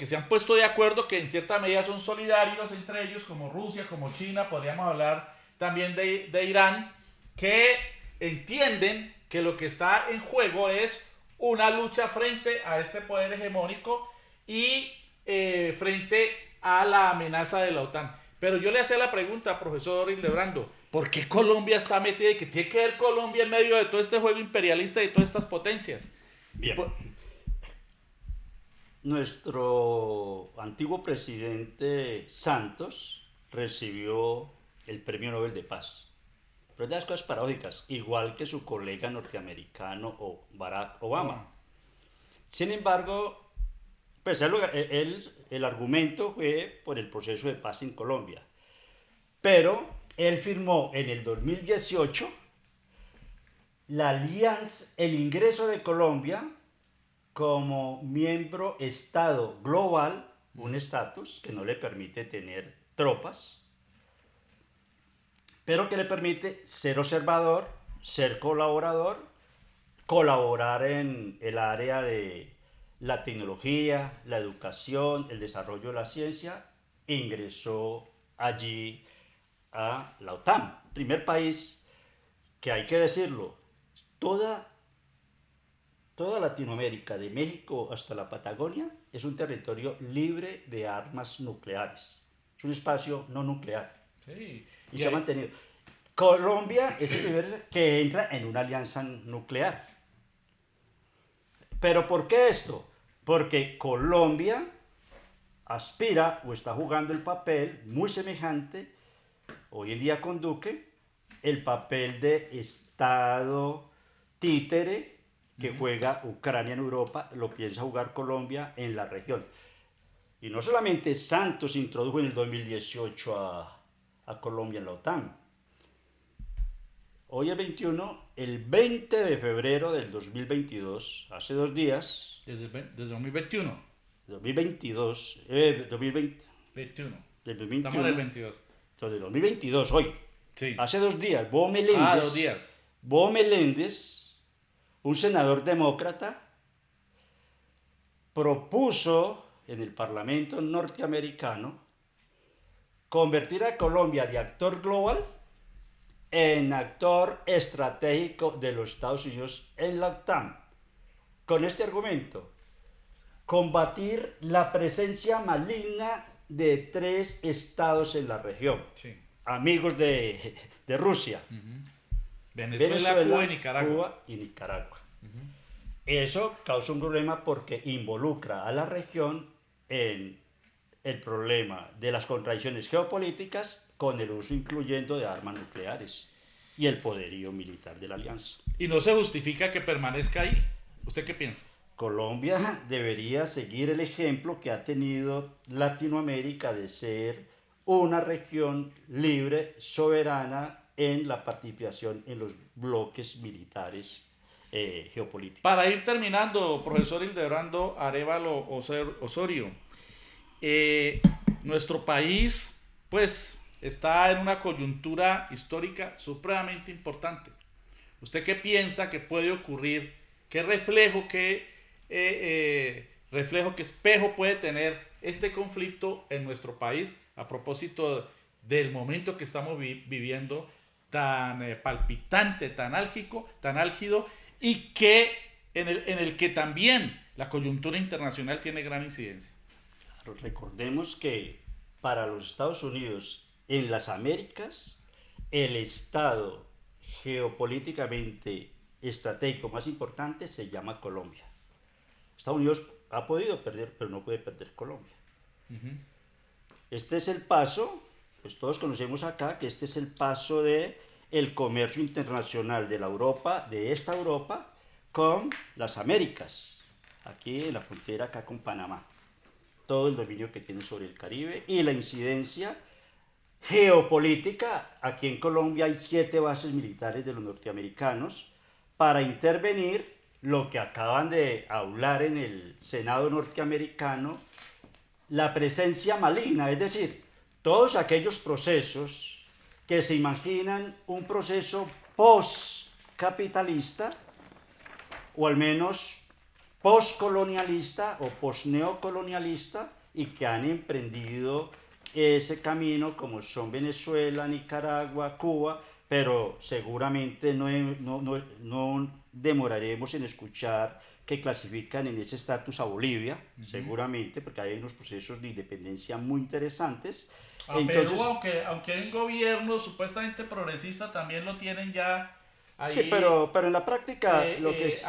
se han puesto de acuerdo, que en cierta medida son solidarios entre ellos, como Rusia, como China, podríamos hablar también de Irán, que entienden que lo que está en juego es una lucha frente a este poder hegemónico y frente a la amenaza de la OTAN. Pero yo le hacía la pregunta, profesor Hildebrando, ¿por qué Colombia está metida y qué tiene que ver Colombia en medio de todo este juego imperialista y de todas estas potencias?
Bien. Nuestro antiguo presidente Santos recibió el Premio Nobel de Paz. Pero es de las cosas paradójicas, igual que su colega norteamericano o Barack Obama. Sin embargo, pues el argumento fue por el proceso de paz en Colombia. Pero él firmó en el 2018 el ingreso de Colombia como miembro Estado global, un estatus que no le permite tener tropas, pero que le permite ser observador, ser colaborador, colaborar en el área de la tecnología, la educación, el desarrollo de la ciencia. Ingresó allí a la OTAN, primer país que, hay que decirlo, toda Latinoamérica, de México hasta la Patagonia, es un territorio libre de armas nucleares. Es un espacio no nuclear.
Sí.
Y se ha mantenido. Colombia es el primer que entra en una alianza nuclear. ¿Pero por qué esto? Porque Colombia aspira o está jugando el papel muy semejante, hoy en día con Duque, el papel de Estado títere que juega Ucrania en Europa, lo piensa jugar Colombia en la región. Y no solamente Santos introdujo en el 2018 a Colombia en la OTAN. Hoy es 21, el 20 de febrero del 2022, hace 2 días.
Desde 2021.
2022, 2020.
21.
Del 2021.
Estamos en el 22.
Entonces, 2022, hoy.
Sí.
Hace 2 días, Bo Meléndez.
2 días.
Bo Meléndez, un senador demócrata, propuso en el Parlamento norteamericano convertir a Colombia de actor global en actor estratégico de los Estados Unidos en la OTAN. Con este argumento, combatir la presencia maligna de 3 estados en la región,
Sí.
amigos de Rusia.
Venezuela, Cuba y Nicaragua.
Eso causa un problema porque involucra a la región en el problema de las contradicciones geopolíticas con el uso incluyendo de armas nucleares y el poderío militar de la alianza.
Y no se justifica que permanezca ahí. ¿Usted qué piensa?
Colombia debería seguir el ejemplo que ha tenido Latinoamérica de ser una región libre, soberana en la participación en los bloques militares geopolíticos.
Para ir terminando, profesor Hildebrando Arévalo Osorio, nuestro país pues está en una coyuntura histórica supremamente importante. ¿Usted qué piensa que puede ocurrir? ¿Qué reflejo, qué espejo puede tener este conflicto en nuestro país a propósito del momento que estamos viviendo tan palpitante, tan álgido y que en el que también la coyuntura internacional tiene gran incidencia?
Claro, recordemos que para los Estados Unidos en las Américas, el estado geopolíticamente estratégico más importante se llama Colombia. Estados Unidos ha podido perder, pero no puede perder Colombia. Este es el paso, pues todos conocemos acá que este es el paso de el comercio internacional de esta Europa con las Américas, aquí en la frontera acá con Panamá. Todo el dominio que tiene sobre el Caribe y la incidencia geopolítica. Aquí en Colombia hay 7 bases militares de los norteamericanos para intervenir lo que acaban de hablar en el Senado norteamericano, la presencia maligna, es decir, todos aquellos procesos que se imaginan un proceso post-capitalista o al menos post-colonialista o post-neocolonialista y que han emprendido ese camino como son Venezuela, Nicaragua, Cuba, pero seguramente no demoraremos en escuchar que clasifican en ese estatus a Bolivia, seguramente, porque hay unos procesos de independencia muy interesantes.
A Perú, aunque hay un gobierno supuestamente progresista, también lo tienen ya ahí.
Sí, pero en la práctica lo que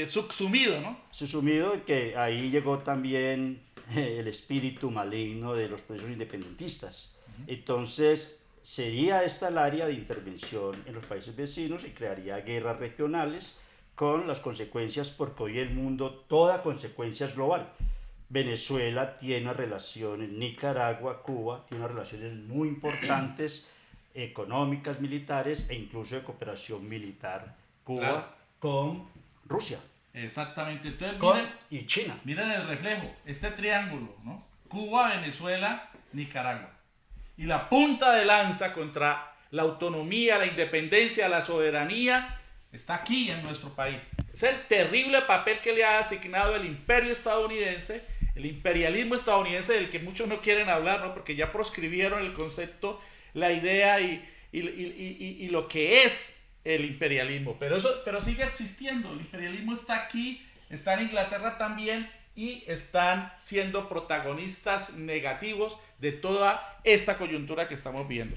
es
subsumido, ¿no?
Subsumido, que ahí llegó también el espíritu maligno de los procesos independentistas. Entonces, sería esta el área de intervención en los países vecinos y crearía guerras regionales con las consecuencias, porque hoy el mundo, toda consecuencia es global. Venezuela tiene relaciones, Nicaragua, Cuba, tiene unas relaciones muy importantes, económicas, militares e incluso de cooperación militar,
Claro.
Cuba con Rusia
Exactamente. Entonces,
y China.
miren el reflejo, este triángulo, ¿no? Cuba, Venezuela, Nicaragua. Y la punta de lanza contra la autonomía, la independencia, la soberanía, está aquí en nuestro país. Es el terrible papel que le ha asignado el imperio estadounidense, el imperialismo estadounidense, del que muchos no quieren hablar, ¿no? Porque ya proscribieron el concepto, la idea y lo que es el imperialismo. Pero sigue existiendo, el imperialismo está aquí, está en Inglaterra también, y están siendo protagonistas negativos de toda esta coyuntura que estamos viendo.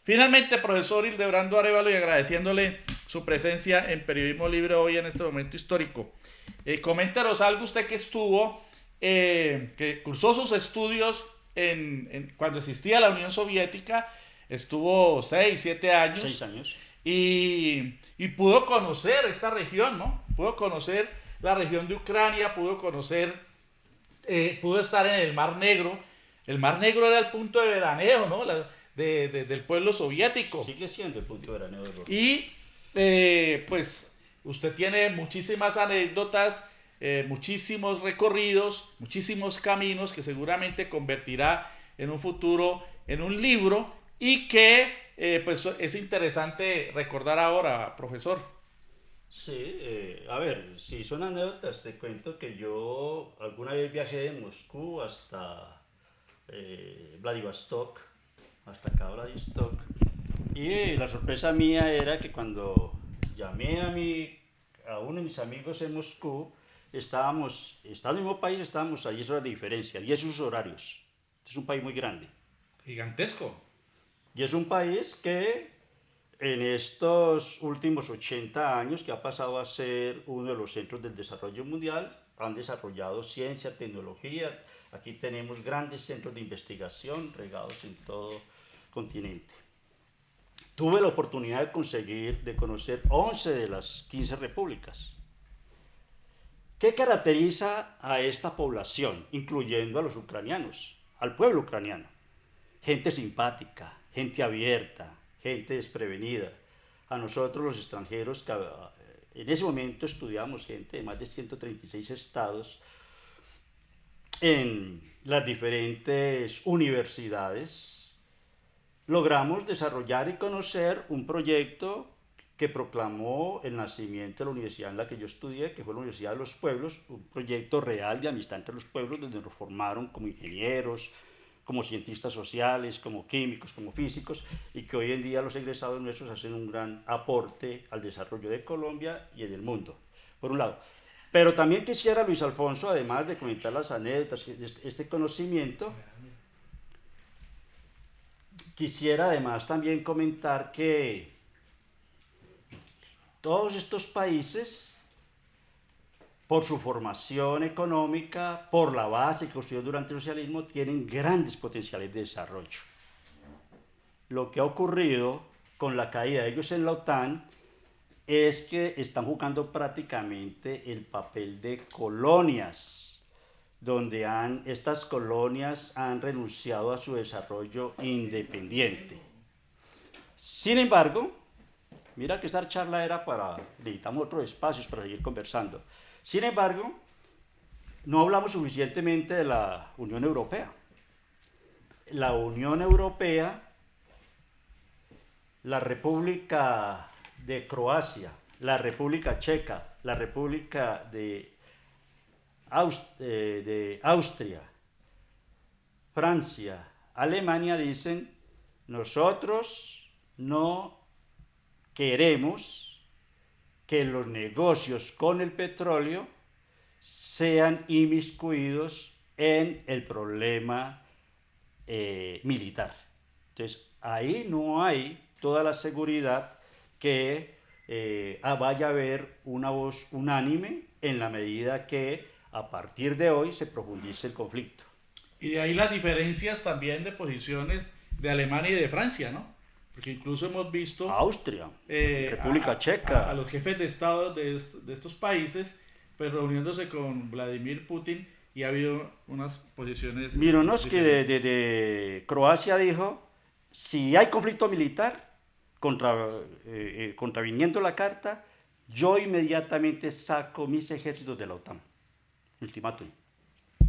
Finalmente, profesor Hildebrando Arévalo, y agradeciéndole su presencia en Periodismo Libre hoy en este momento histórico, coméntanos algo usted que estuvo, que cursó sus estudios cuando existía la Unión Soviética, estuvo 6, 7 años.
6 años.
Y pudo conocer esta región, ¿no? Pudo conocer la región de Ucrania, pudo estar en el Mar Negro. El Mar Negro era el punto de veraneo, ¿no? Del pueblo soviético.
Sigue siendo el punto de veraneo de los rusos.
Y pues usted tiene muchísimas anécdotas, muchísimos recorridos, muchísimos caminos que seguramente convertirá en un futuro en un libro y que pues es interesante recordar ahora, profesor.
Sí, a ver, si son anécdotas, te cuento que yo alguna vez viajé de Moscú hasta Vladivostok, hasta acá Vladivostok, y la sorpresa mía era que cuando llamé a uno de mis amigos en Moscú, estábamos en el mismo país, estábamos a 10 horas de diferencia, 10 usos horarios. Es un país muy grande.
Gigantesco.
Y es un país que en estos últimos 80 años, que ha pasado a ser uno de los centros del desarrollo mundial, han desarrollado ciencia, tecnología. Aquí tenemos grandes centros de investigación regados en todo el continente. Tuve la oportunidad de conocer 11 de las 15 repúblicas. ¿Qué caracteriza a esta población, incluyendo a los ucranianos, al pueblo ucraniano? Gente simpática, gente abierta, gente desprevenida. A nosotros los extranjeros, que en ese momento estudiamos gente de más de 136 estados en las diferentes universidades, logramos desarrollar y conocer un proyecto que proclamó el nacimiento de la universidad en la que yo estudié, que fue la Universidad de los Pueblos, un proyecto real de amistad entre los pueblos, donde nos formaron como ingenieros, como cientistas sociales, como químicos, como físicos, y que hoy en día los egresados nuestros hacen un gran aporte al desarrollo de Colombia y del mundo, por un lado. Pero también quisiera, Luis Alfonso, además de comentar las anécdotas, este conocimiento, quisiera además también comentar que todos estos países, por su formación económica, por la base que construyó durante el socialismo, tienen grandes potenciales de desarrollo. Lo que ha ocurrido con la caída de ellos en la OTAN es que están jugando prácticamente el papel de colonias, donde estas colonias han renunciado a su desarrollo independiente. Sin embargo, mira que esta charla era necesitamos otros espacios para seguir conversando. Sin embargo, no hablamos suficientemente de la Unión Europea. La Unión Europea, la República de Croacia, la República Checa, la República de Austria, Francia, Alemania dicen: nosotros no queremos que los negocios con el petróleo sean inmiscuidos en el problema militar. Entonces, ahí no hay toda la seguridad que vaya a haber una voz unánime en la medida que a partir de hoy se profundice el conflicto.
Y de ahí las diferencias también de posiciones de Alemania y de Francia, ¿no? porque incluso hemos visto
Austria, República Checa.
a los jefes de Estado de estos países, pues reuniéndose con Vladimir Putin, y ha habido unas posiciones.
Mironovsky de Croacia dijo, si hay conflicto militar, contraviniendo la carta, yo inmediatamente saco mis ejércitos de la OTAN. Ultimátum.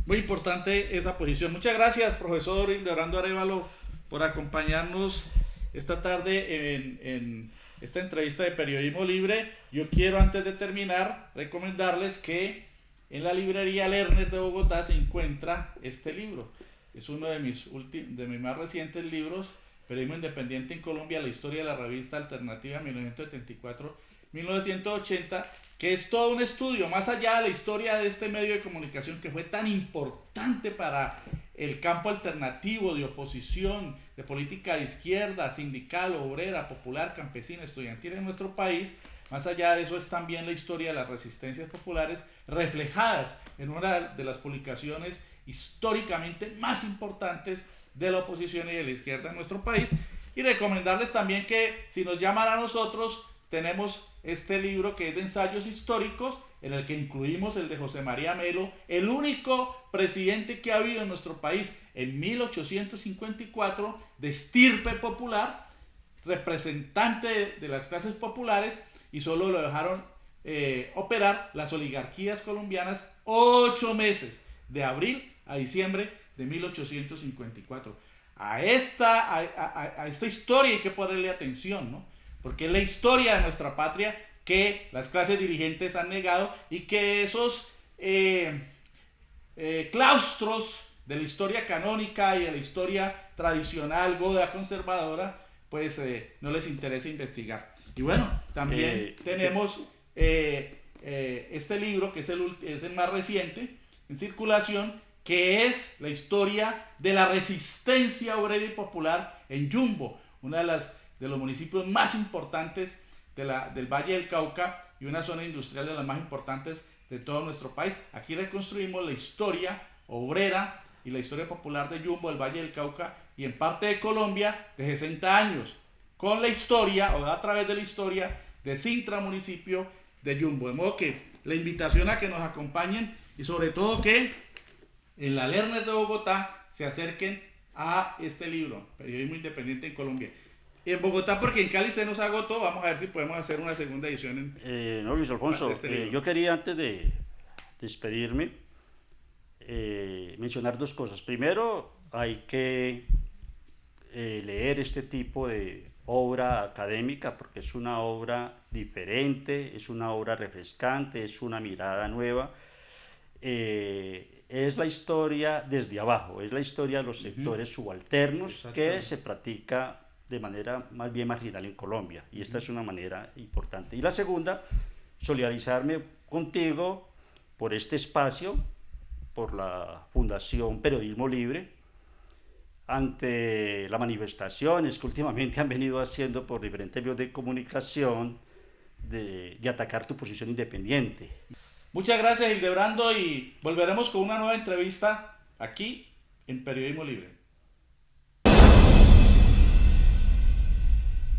Muy importante esa posición. Muchas gracias, profesor Hildebrando Arévalo, por acompañarnos esta tarde en esta entrevista de Periodismo Libre. Yo quiero, antes de terminar, recomendarles que en la librería Lerner de Bogotá se encuentra este libro. Es uno de mis más recientes libros, Periodismo Independiente en Colombia, la historia de la revista alternativa 1974-1980, que es todo un estudio, más allá de la historia de este medio de comunicación que fue tan importante para el campo alternativo de oposición, de política de izquierda, sindical, obrera, popular, campesina, estudiantil en nuestro país. Más allá de eso es también la historia de las resistencias populares reflejadas en una de las publicaciones históricamente más importantes de la oposición y de la izquierda en nuestro país. Y recomendarles también que, si nos llaman a nosotros, tenemos este libro que es de ensayos históricos, en el que incluimos el de José María Melo, el único presidente que ha habido en nuestro país en 1854, de estirpe popular, representante de las clases populares, y solo lo dejaron operar las oligarquías colombianas 8 meses, de abril a diciembre de 1854. A esta historia hay que ponerle atención, ¿no? Porque es la historia de nuestra patria que las clases dirigentes han negado, y que esos claustros de la historia canónica y de la historia tradicional, goda, conservadora, pues no les interesa investigar. Y bueno, también tenemos este libro, que es el más reciente en circulación, que es la historia de la resistencia obrera y popular en Yumbo, una de los municipios más importantes del Valle del Cauca, y una zona industrial de las más importantes de todo nuestro país. Aquí reconstruimos la historia obrera y la historia popular de Yumbo, del Valle del Cauca, y en parte de Colombia, de 60 años, con la historia, o a través de la historia, de Sintra, municipio de Yumbo. De modo que la invitación a que nos acompañen, y sobre todo que en la Lerner de Bogotá se acerquen a este libro, Periodismo Independiente en Colombia. En Bogotá, porque en Cali se nos agotó. Vamos a ver si podemos hacer una segunda edición
no, Luis Alfonso, yo quería, antes de despedirme, mencionar dos cosas. Primero, hay que leer este tipo de obra académica, porque es una obra diferente, es una obra refrescante, es una mirada nueva. Es la historia desde abajo, es la historia de los sectores subalternos que se practica de manera más bien marginal en Colombia, y esta es una manera importante. Y la segunda, solidarizarme contigo por este espacio, por la Fundación Periodismo Libre, ante las manifestaciones que últimamente han venido haciendo por diferentes medios de comunicación de atacar tu posición independiente.
Muchas gracias, Hildebrando, y volveremos con una nueva entrevista aquí en Periodismo Libre.